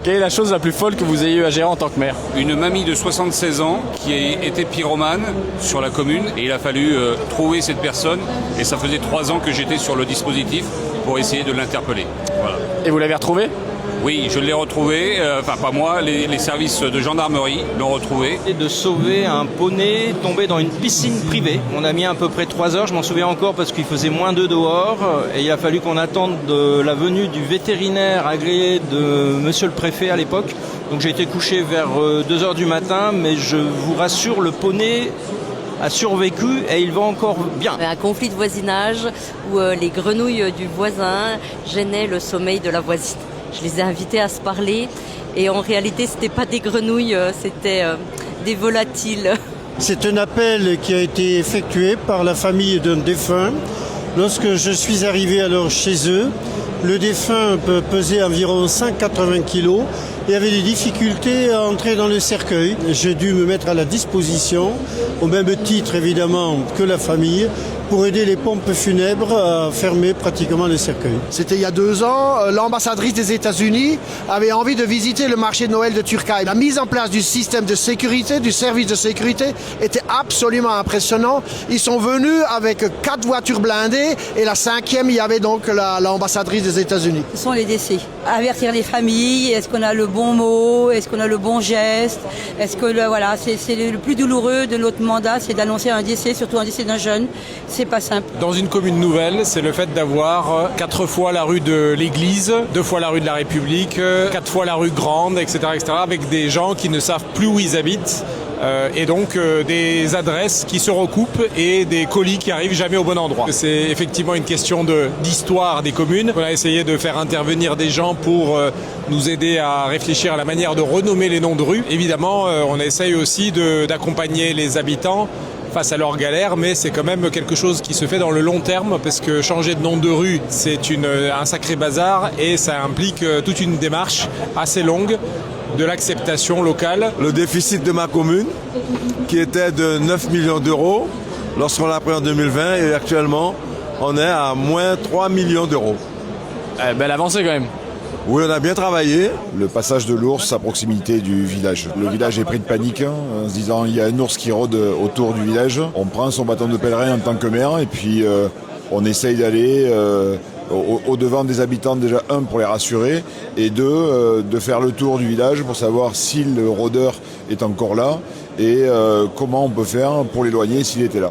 Quelle est la chose la plus folle que vous ayez eu à gérer en tant que maire? Une mamie de 76 ans qui était pyromane sur la commune et il a fallu trouver cette personne et ça faisait 3 ans que j'étais sur le dispositif pour essayer de l'interpeller. Voilà. Et vous l'avez retrouvé? Oui, je l'ai retrouvé, enfin pas moi, les services de gendarmerie l'ont retrouvé. Et de sauver un poney tombé dans une piscine privée. On a mis à peu près 3 heures, je m'en souviens encore parce qu'il faisait -2 dehors et il a fallu qu'on attende la venue du vétérinaire agréé de monsieur le préfet à l'époque. Donc j'ai été couché vers 2 heures du matin, mais je vous rassure, le poney a survécu et il va encore bien. Un conflit de voisinage où les grenouilles du voisin gênaient le sommeil de la voisine. Je les ai invités à se parler et en réalité c'était pas des grenouilles, c'était des volatiles. C'est un appel qui a été effectué par la famille d'un défunt. Lorsque je suis arrivé alors chez eux, le défunt pesait environ 180 kg et avait des difficultés à entrer dans le cercueil. J'ai dû me mettre à la disposition, au même titre évidemment que la famille, pour aider les pompes funèbres à fermer pratiquement le cercueil. C'était il y a 2 ans, l'ambassadrice des États-Unis avait envie de visiter le marché de Noël de Turcaille. La mise en place du système de sécurité, du service de sécurité était absolument impressionnant. Ils sont venus avec 4 voitures blindées et la 5e, il y avait donc l'ambassadrice des États-Unis. Ce sont les décès. Avertir les familles, est-ce qu'on a le bon mot, est-ce qu'on a le bon geste, est-ce que voilà, c'est le plus douloureux de notre mandat, c'est d'annoncer un décès, surtout un décès d'un jeune. C'est pas simple. Dans une commune nouvelle, c'est le fait d'avoir 4 fois la rue de l'église, 2 fois la rue de la République, 4 fois la rue Grande, etc., avec des gens qui ne savent plus où ils habitent. Et donc des adresses qui se recoupent et des colis qui arrivent jamais au bon endroit. C'est effectivement une question d'histoire des communes. On a essayé de faire intervenir des gens pour nous aider à réfléchir à la manière de renommer les noms de rues. Évidemment, on essaye aussi d'accompagner les habitants face à leurs galères, mais c'est quand même quelque chose qui se fait dans le long terme parce que changer de nom de rue, c'est un sacré bazar et ça implique toute une démarche assez longue de l'acceptation locale. Le déficit de ma commune, qui était de 9 millions d'euros lorsqu'on l'a pris en 2020 et actuellement on est à moins 3 millions d'euros. Belle avancée quand même. Oui, on a bien travaillé. Le passage de l'ours à proximité du village. Le village est pris de panique en se disant il y a un ours qui rôde autour du village. On prend son bâton de pèlerin en tant que maire et puis on essaye d'aller au-devant des habitants, déjà pour les rassurer et de faire le tour du village pour savoir si le rôdeur est encore là et comment on peut faire pour l'éloigner s'il était là.